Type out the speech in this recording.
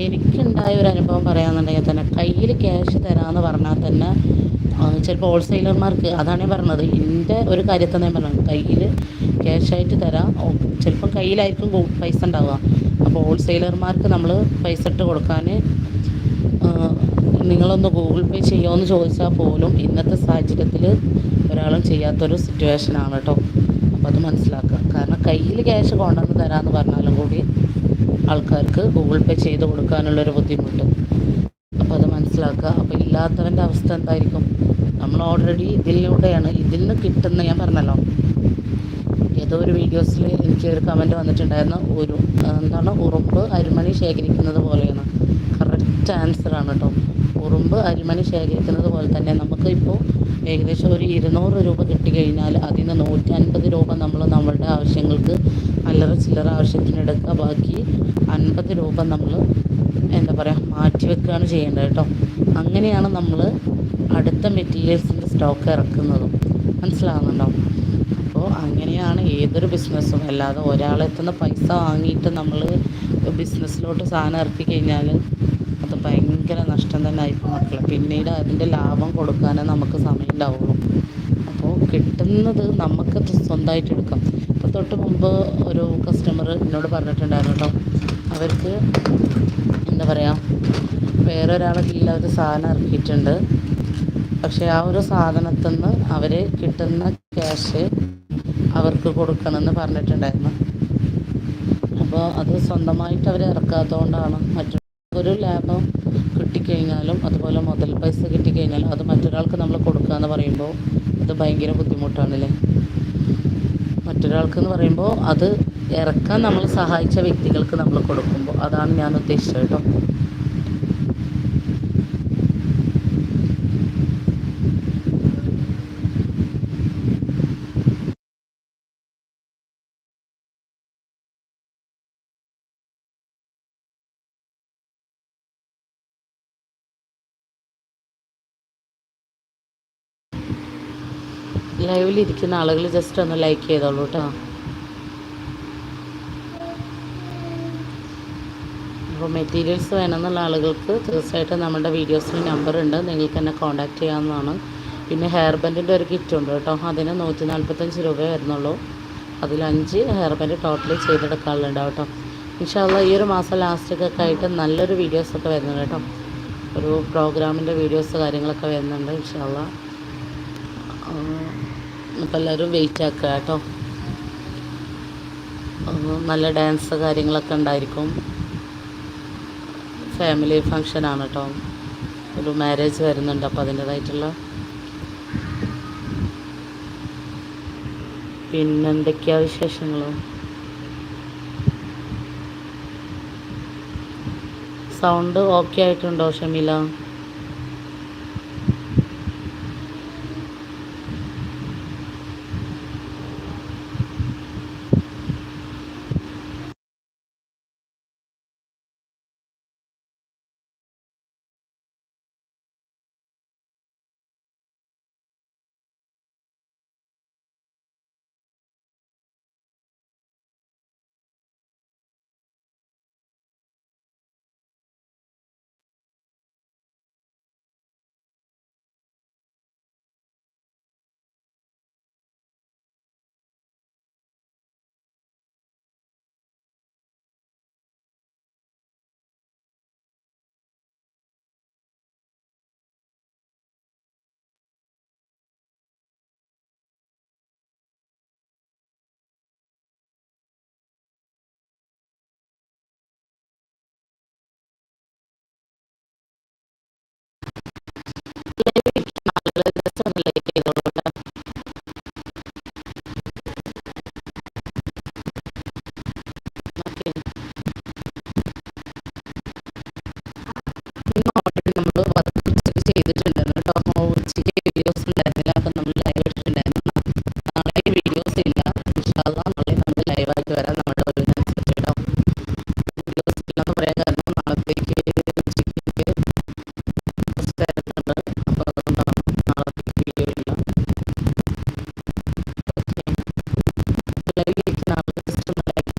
എനിക്കുണ്ടായ ഒരു അനുഭവം പറയാമെന്നുണ്ടെങ്കിൽ തന്നെ കയ്യിൽ ക്യാഷ് തരാമെന്ന് പറഞ്ഞാൽ തന്നെ ചിലപ്പോൾ ഹോൾസെയിലർമാർക്ക് അതാണ് ഞാൻ പറഞ്ഞത്. എൻ്റെ ഒരു കാര്യത്തിൽ ഞാൻ പറഞ്ഞത് കയ്യിൽ ക്യാഷായിട്ട് തരാം. ചിലപ്പം കയ്യിലായിരിക്കും പൈസ ഉണ്ടാവുക. അപ്പോൾ ഹോൾസെയിലർമാർക്ക് നമ്മൾ പൈസ ഇട്ട് കൊടുക്കാൻ നിങ്ങളൊന്ന് ഗൂഗിൾ പേ ചെയ്യുമോ എന്ന് ചോദിച്ചാൽ പോലും ഇന്നത്തെ സാഹചര്യത്തിൽ ഒരാളും ചെയ്യാത്തൊരു സിറ്റുവേഷനാണ് കേട്ടോ. അപ്പോൾ അത് മനസ്സിലാക്കുക. കാരണം കയ്യിൽ ക്യാഷ് കൊണ്ടുവന്ന് തരാമെന്ന് പറഞ്ഞാലും കൂടി ആൾക്കാർക്ക് ഗൂഗിൾ പേ ചെയ്ത് കൊടുക്കാനുള്ളൊരു ബുദ്ധിമുട്ട്. അപ്പോൾ അത് മനസ്സിലാക്കുക. അപ്പോൾ ഇല്ലാത്തവൻ്റെ അവസ്ഥ എന്തായിരിക്കും? നമ്മൾ ഓൾറെഡി ഇതിൽ നിന്ന് കിട്ടുന്ന, ഞാൻ പറഞ്ഞല്ലോ, ഏതോ ഒരു വീഡിയോസിൽ എനിക്ക് ഒരു കമൻറ്റ് വന്നിട്ടുണ്ടായിരുന്നു, എന്താണ് ഉറുമ്പ് അരിമണി ശേഖരിക്കുന്നത് പോലെയാണ്. കറക്റ്റ് ആൻസറാണ് കേട്ടോ. ഉറുമ്പ് അരിമണി ശേഖരിക്കുന്നത് പോലെ തന്നെ നമുക്ക് ഇപ്പോൾ ഏകദേശം ഒരു 200 രൂപ കിട്ടിക്കഴിഞ്ഞാൽ അതിന് 150 രൂപ നമ്മൾ നമ്മളുടെ ആവശ്യങ്ങൾക്ക് അല്ലറ ചില്ലറ ആവശ്യത്തിനെടുക്കുക. ബാക്കി 50 രൂപ നമ്മൾ എന്താ പറയുക മാറ്റി വെക്കുകയാണ് ചെയ്യേണ്ടത് കേട്ടോ. അങ്ങനെയാണ് നമ്മൾ അടുത്ത മെറ്റീരിയൽസിൻ്റെ സ്റ്റോക്ക് ഇറക്കുന്നതും. മനസ്സിലാകുന്നുണ്ടോ? അപ്പോൾ അങ്ങനെയാണ് ഏതൊരു ബിസിനസ്സും. അല്ലാതെ ഒരാളെത്തുന്ന പൈസ വാങ്ങിയിട്ട് നമ്മൾ ബിസിനസ്സിലോട്ട് സാധനം ഇറക്കി കഴിഞ്ഞാൽ അത് ഭയങ്കര നഷ്ടം തന്നെ ആയിരിക്കും മക്കളെ. പിന്നീട് അതിൻ്റെ ലാഭം കൊടുക്കാനേ നമുക്ക് സമയം ഉണ്ടാവുള്ളൂ. അപ്പോൾ കിട്ടുന്നത് നമുക്ക് സ്വന്തമായിട്ട് എടുക്കാം. ഇപ്പോൾ തൊട്ട് മുമ്പ് ഒരു കസ്റ്റമർ എന്നോട് പറഞ്ഞിട്ടുണ്ടായിരുന്നു കേട്ടോ, അവർക്ക് എന്താ പറയുക, വേറൊരാളെ കീഴിൽ അവർ സാധനം ഇറക്കിയിട്ടുണ്ട്. പക്ഷേ ആ ഒരു സാധനത്തിൽ നിന്ന് അവർ കിട്ടുന്ന ക്യാഷ് അവർക്ക് കൊടുക്കണമെന്ന് പറഞ്ഞിട്ടുണ്ടായിരുന്നു. അപ്പോൾ അത് സ്വന്തമായിട്ട് അവർ ഇറക്കാത്തതുകൊണ്ടാണ്. മറ്റൊരു ലാഭം കിട്ടിക്കഴിഞ്ഞാലും അതുപോലെ മുതൽ പൈസ കിട്ടിക്കഴിഞ്ഞാലും അത് മറ്റൊരാൾക്ക് നമ്മൾ കൊടുക്കുക എന്ന് പറയുമ്പോൾ അത് ഭയങ്കര ബുദ്ധിമുട്ടാണല്ലേ. മറ്റൊരാൾക്ക് എന്ന് പറയുമ്പോൾ അത് ഇറക്കാൻ നമ്മൾ സഹായിച്ച വ്യക്തികൾക്ക് നമ്മൾ കൊടുക്കുമ്പോൾ, അതാണ് ഞാൻ ഉദ്ദേശിച്ചത് കേട്ടോ. ലൈവിലിരിക്കുന്ന ആളുകൾ ജസ്റ്റ് ഒന്ന് ലൈക്ക് ചെയ്തോളൂ കേട്ടോ. അപ്പോൾ മെറ്റീരിയൽസ് വേണമെന്നുള്ള ആളുകൾക്ക് തീർച്ചയായിട്ടും നമ്മുടെ വീഡിയോസിൽ നമ്പർ ഉണ്ട്, നിങ്ങൾക്ക് എന്നെ കോൺടാക്റ്റ് ചെയ്യാവുന്നതാണ്. പിന്നെ ഹെയർ ബാൻഡിൻ്റെ ഒരു കിറ്റ് ഉണ്ട് കേട്ടോ, അതിന് 145 രൂപ വരുന്നുള്ളൂ. അതിൽ 5 ഹെയർ ബാൻഡ് ടോട്ടലി ചെയ്തെടുക്കാനുണ്ടാവും കേട്ടോ. ഇൻഷാ അല്ലാഹ് ഈ ഒരു മാസം ലാസ്റ്റൊക്കെ ആയിട്ട് നല്ലൊരു വീഡിയോസൊക്കെ വരുന്നുണ്ട് കേട്ടോ. ഒരു പ്രോഗ്രാമിൻ്റെ വീഡിയോസ് കാര്യങ്ങളൊക്കെ വരുന്നുണ്ട് ഇൻഷാ അല്ലാഹ്. അപ്പോൾ എല്ലാവരും വെയിറ്റ് ആക്കുക കേട്ടോ. നല്ല ഡാൻസ് കാര്യങ്ങളൊക്കെ ഉണ്ടായിരിക്കും. ഫാമിലി ഫങ്ഷനാണ് കേട്ടോ, ഒരു മാരേജ് വരുന്നുണ്ട്. അപ്പോൾ അതിൻ്റേതായിട്ടുള്ള പിന്നെന്തൊക്കെയാണ് വിശേഷങ്ങൾ? സൗണ്ട് ഓക്കെ ആയിട്ടുണ്ടോ ഷമീല? ജസ്റ്റ് ഒന്ന് ലൈക്ക് ചെയ്തോളൂ.